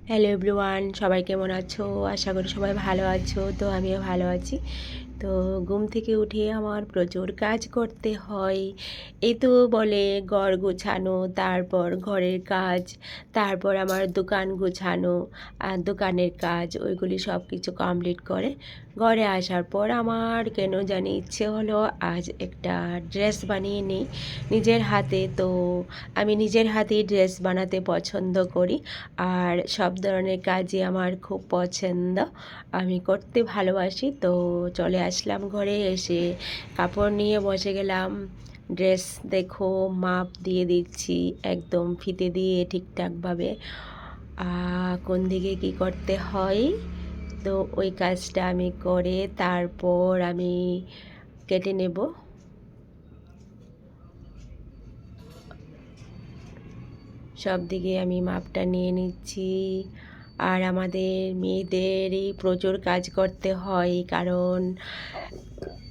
Hello everyone, সবাই কেমন আছো? আশা করি সবাই ভালো আছো। তো আমিও ভালো আছি। তো ঘুম থেকে উঠে আমার প্রচুর কাজ করতে হয়। এই তো বলে ঘর গোছানো, তারপর ঘরের কাজ, তারপর আমার দোকান গোছানো আর দোকানের কাজ, ওইগুলি সব কিছু কমপ্লিট করে ঘরে আসার পর আমার কেন জানি ইচ্ছে হলো আজ একটা ড্রেস বানিয়ে নিই নিজের হাতে। তো আমি নিজের হাতেই ড্রেস বানাতে পছন্দ করি, আর সব ধরনের কাজই আমার খুব পছন্দ, আমি করতে ভালোবাসি। তো চলে আসলাম ঘরে, এসে কাপড় নিয়ে বসে গেলাম। ড্রেস দেখো মাপ দিয়ে দিচ্ছি, একদম ফিতে দিয়ে ঠিকঠাকভাবে কোন দিকে কি করতে হয়। তো ওই কাজটা আমি করে তারপর আমি কেটে নেব। সব দিকে আমি মাপটা নিয়ে নিচ্ছি। আর আমাদের মেয়েদেরই প্রচুর কাজ করতে হয়, কারণ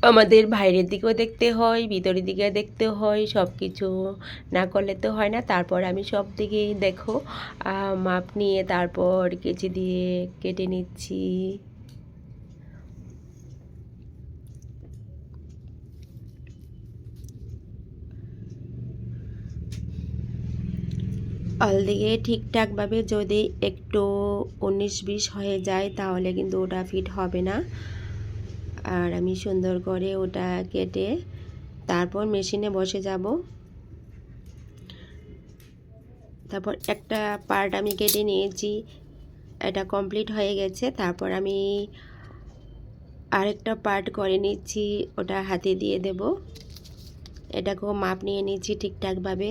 আমাদের বাইরের দিকেও দেখতে হয়, ভিতরের দিকে দেখতে হয়, সব কিছু না করলে তো হয় না। তারপর আমি সব দিকেই দেখো মাপ নিয়ে তারপর কেচি দিয়ে কেটে নিচ্ছি। অলদিকে ঠিকঠাকভাবে যদি একটু 19-20 হয়ে যায় তাহলে কিন্তু ওটা ফিট হবে না। আর আমি সুন্দর করে ওটা কেটে তারপর মেশিনে বসে যাব। তারপর একটা পার্ট আমি কেটে নিয়েছি, এটা কমপ্লিট হয়ে গেছে। তারপর আমি আরেকটা পার্ট করে নিচ্ছি, ওটা হাতে দিয়ে দেব। এটাকেও মাপ নিয়ে নিচ্ছি ঠিকঠাকভাবে।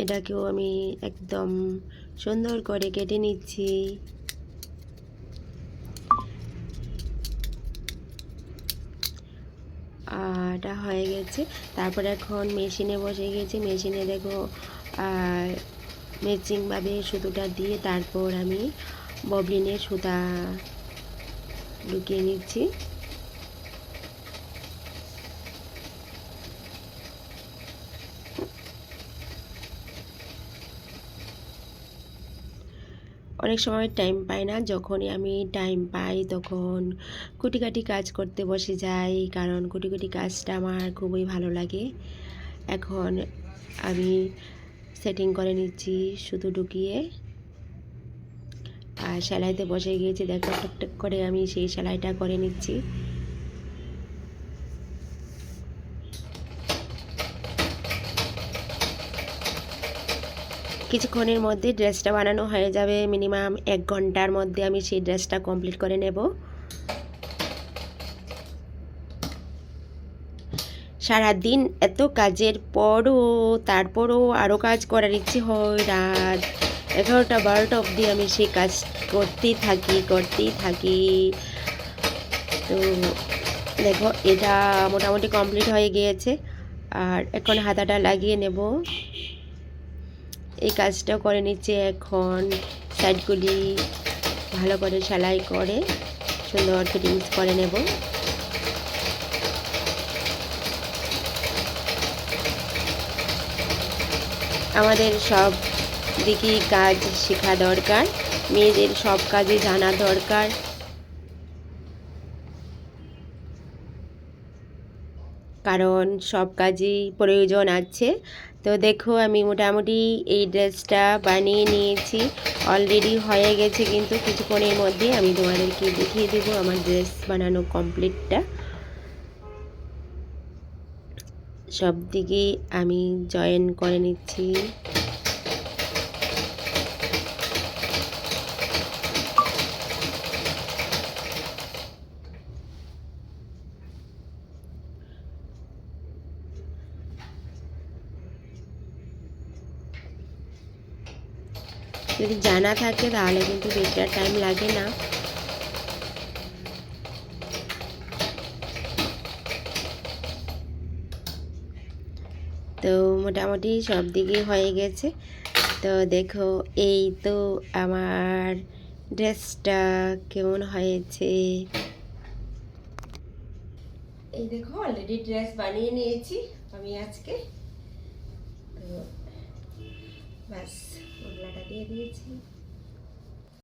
এটাকেও আমি একদম সুন্দর করে কেটে নিচ্ছি। এটা হয়ে গেছে। তারপর এখন মেশিনে বসে গেছি, মেশিনে দেখো ম্যাচিংভাবে সুতোটা দিয়ে তারপর আমি ববিনে সুতা ঢুকিয়ে নিচ্ছি। অনেক সময় টাইম পাই না, যখনই আমি টাইম পাই তখন কুটিকাটি কাজ করতে বসে যাই, কারণ কুটিকুটি কাজটা আমার খুবই ভালো লাগে। এখন আমি সেটিং করে নিচ্ছি সুতো ঢুকিয়ে, আর সেলাইতে বসে গিয়েছি। দেখো টুকটুক করে আমি সেই সেলাইটা করে নিচ্ছি। কিছুক্ষণের মধ্যে ড্রেসটা বানানো হয়ে যাবে, মিনিমাম 1 ঘন্টার মধ্যে আমি সেই ড্রেসটা কমপ্লিট করে নেব। সারাদিন এত কাজের পরও তারপরও আরও কাজ করার ইচ্ছে হয়। রাত 11টা-12টা অবধি আমি সেই কাজ করতেই থাকি। তো দেখো এটা মোটামুটি কমপ্লিট হয়ে গিয়েছে, আর এখন হাতাটা লাগিয়ে নেব। এই কাজটা করে নিচ্ছে। এখন সাইডগুলি ভালো করে সেলাই করে সুন্দর ফিটিংস করে নেব। আমাদের সব দিকেই কাজ শেখা দরকার, মেয়েদের সব কাজে জানা দরকার, কারণ সব কাজেই প্রয়োজন আছে। তো দেখো আমি মোটামুটি এই ড্রেসটা বানিয়ে নিয়েছি, অলরেডি হয়ে গেছে, কিন্তু কিছুক্ষণের মধ্যে আমি তোমাদেরকে দেখিয়ে দেবো আমার ড্রেস বানানো কমপ্লিটটা। সব দিকেই আমি জয়েন করে নিচ্ছি। যদি জানা থাকে তাহলে কিন্তু বেশি টাইম লাগে না। তো মোটামুটি সব দিকে হয়ে গেছে। তো দেখো এই তো আমার ড্রেসটা কেমন হয়েছে। এই দেখো অলরেডি ড্রেস বানিয়ে নিয়েছি আমি আজকে। ব্যাস মশলাটা দিয়ে দিয়েছি।